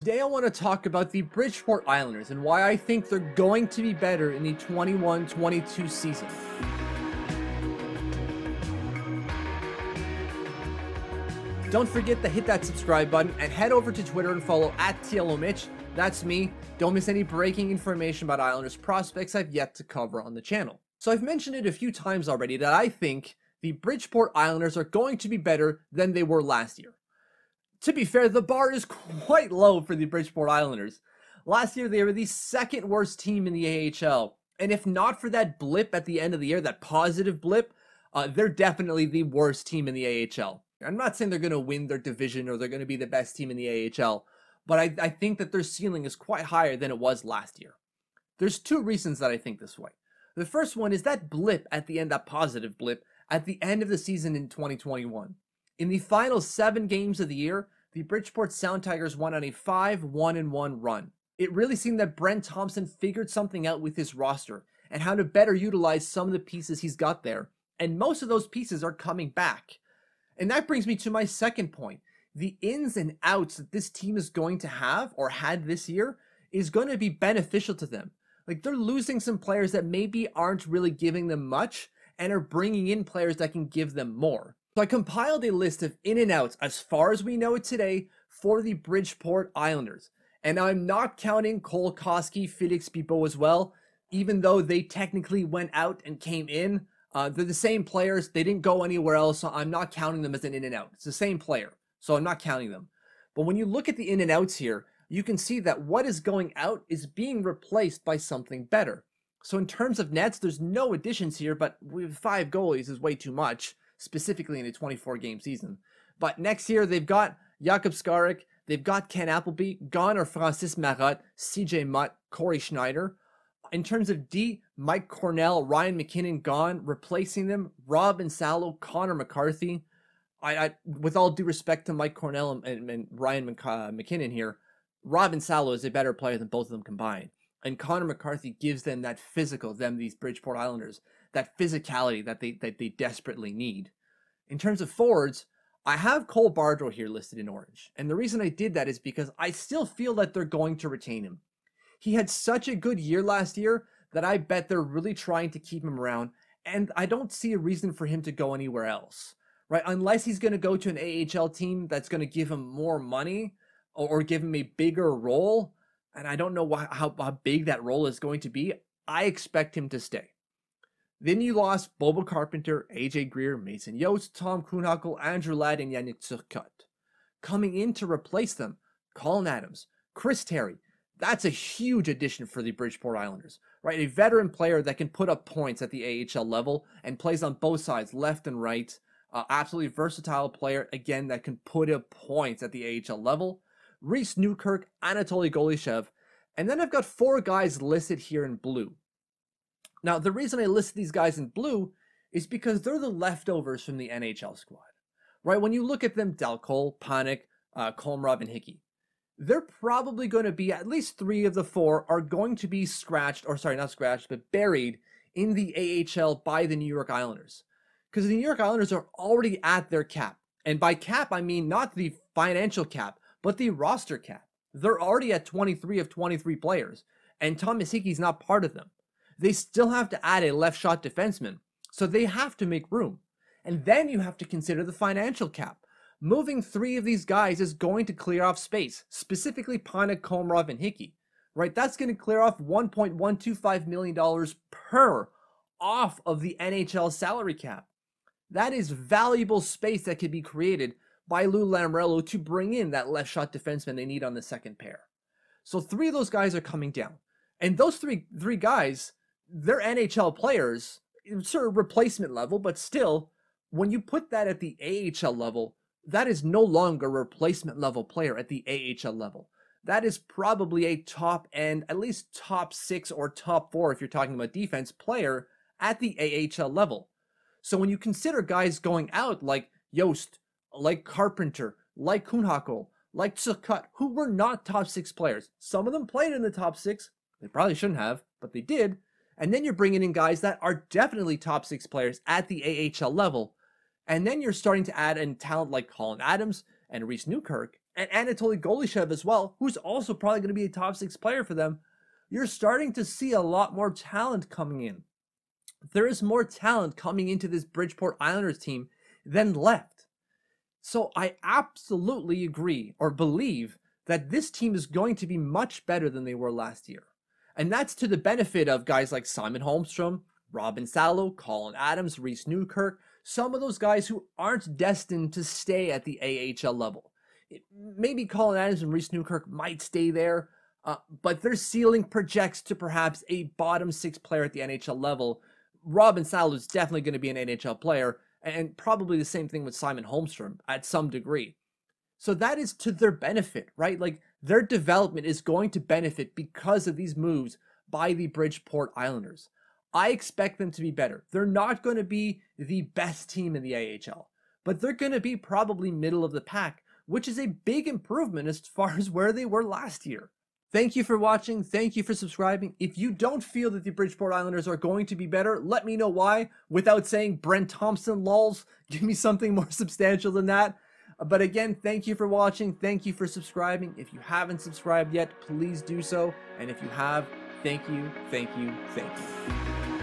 Today I want to talk about the Bridgeport Islanders and why I think they're going to be better in the 21-22 season. Don't forget to hit that subscribe button and head over to Twitter and follow @TLOMitch. That's me. Don't miss any breaking information about Islanders prospects I've yet to cover on the channel. So I've mentioned it a few times already that I think the Bridgeport Islanders are going to be better than they were last year. To be fair, the bar is quite low for the Bridgeport Islanders. Last year, they were the second worst team in the AHL. And if not for that blip at the end of the year, that positive blip, they're definitely the worst team in the AHL. I'm not saying they're going to win their division or they're going to be the best team in the AHL, but I think that their ceiling is quite higher than it was last year. There's two reasons that I think this way. The first one is that blip at the end, that positive blip, at the end of the season in 2021. In the final 7 games of the year, the Bridgeport Sound Tigers won on a 5-1-1 run. It really seemed that Brent Thompson figured something out with his roster and how to better utilize some of the pieces he's got there. And most of those pieces are coming back. And that brings me to my second point. The ins and outs that this team is going to have or had this year is going to be beneficial to them. Like, they're losing some players that maybe aren't really giving them much and are bringing in players that can give them more. So I compiled a list of in and outs as far as we know it today for the Bridgeport Islanders. And I'm not counting Cole Koski, Felix Bibeau as well, even though they technically went out and came in. They're the same players. They didn't go anywhere else, so I'm not counting them as an in and out. It's the same player, so I'm not counting them. But when you look at the in and outs here, you can see that what is going out is being replaced by something better. So in terms of nets, there's no additions here, but with 5 goalies is way too much, specifically in a 24-game season. But next year, they've got Jakob Skarek, they've got Ken Appleby, gone are Francis Marotte, CJ Mutt, Corey Schneider. In terms of D, Mike Cornell, Ryan McKinnon gone, replacing them, Robin Salo, Connor McCarthy. With all due respect to Mike Cornell and Ryan McKinnon here, Robin Salo is a better player than both of them combined. And Connor McCarthy gives them that physical, these Bridgeport Islanders, that physicality that they desperately need. In terms of forwards, I have Cole Bardreau here listed in orange. And the reason I did that is because I still feel that they're going to retain him. He had such a good year last year that I bet they're really trying to keep him around. And I don't see a reason for him to go anywhere else, right? Unless he's going to go to an AHL team that's going to give him more money or give him a bigger role. And I don't know how big that role is going to be. I expect him to stay. Then you lost Bobo Carpenter, AJ Greer, Mason Yost, Tom Kuhnhackl, Andrew Ladd, and Yannick Turcotte. Coming in to replace them, Colin Adams, Chris Terry. That's a huge addition for the Bridgeport Islanders, right? A veteran player that can put up points at the AHL level and plays on both sides, left and right. Absolutely versatile player, again, that can put up points at the AHL level. Reese Newkirk, Anatoly Golishev. And then I've got 4 guys listed here in blue. Now, the reason I listed these guys in blue is because they're the leftovers from the NHL squad, right? When you look at them, Dal Cole, Panik, Komarov, and Hickey, they're probably going to be, at least 3 of the 4 are going to be buried in the AHL by the New York Islanders. Because the New York Islanders are already at their cap. And by cap, I mean not the financial cap, but the roster cap. They're already at 23 of 23 players, and Thomas Hickey's not part of them. They still have to add a left shot defenseman, so they have to make room. And then you have to consider the financial cap. Moving 3 of these guys is going to clear off space, specifically Panik, Komarov, and Hickey, right? That's going to clear off $1.125 million per off of the NHL salary cap. That is valuable space that could be created by Lou Lamoriello to bring in that left shot defenseman they need on the second pair. So 3 of those guys are coming down. And those three guys, they're NHL players, sort of replacement level, but still, when you put that at the AHL level, that is no longer a replacement level player at the AHL level. That is probably a top end, at least top 6 or top 4 if you're talking about defense player at the AHL level. So when you consider guys going out like Yost, like Carpenter, like Kuhnhackl, like Turcotte, who were not top 6 players. Some of them played in the top 6. They probably shouldn't have, but they did. And then you're bringing in guys that are definitely top 6 players at the AHL level. And then you're starting to add in talent like Colin Adams and Reese Newkirk and Anatoly Golishev as well, who's also probably going to be a top 6 player for them, you're starting to see a lot more talent coming in. There is more talent coming into this Bridgeport Islanders team than left. So I absolutely agree or believe that this team is going to be much better than they were last year. And that's to the benefit of guys like Simon Holmstrom, Robin Salo, Colin Adams, Reese Newkirk, some of those guys who aren't destined to stay at the AHL level. Maybe Colin Adams and Reese Newkirk might stay there, but their ceiling projects to perhaps a bottom 6 player at the NHL level. Robin Salo is definitely going to be an NHL player, and probably the same thing with Simon Holmstrom at some degree. So that is to their benefit, right? Like, their development is going to benefit because of these moves by the Bridgeport Islanders. I expect them to be better. They're not going to be the best team in the AHL, but they're going to be probably middle of the pack, which is a big improvement as far as where they were last year. Thank you for watching. Thank you for subscribing. If you don't feel that the Bridgeport Islanders are going to be better, let me know why without saying Brent Thompson lols. Give me something more substantial than that. But again, thank you for watching. Thank you for subscribing. If you haven't subscribed yet, please do so. And if you have, thank you, thank you, thank you.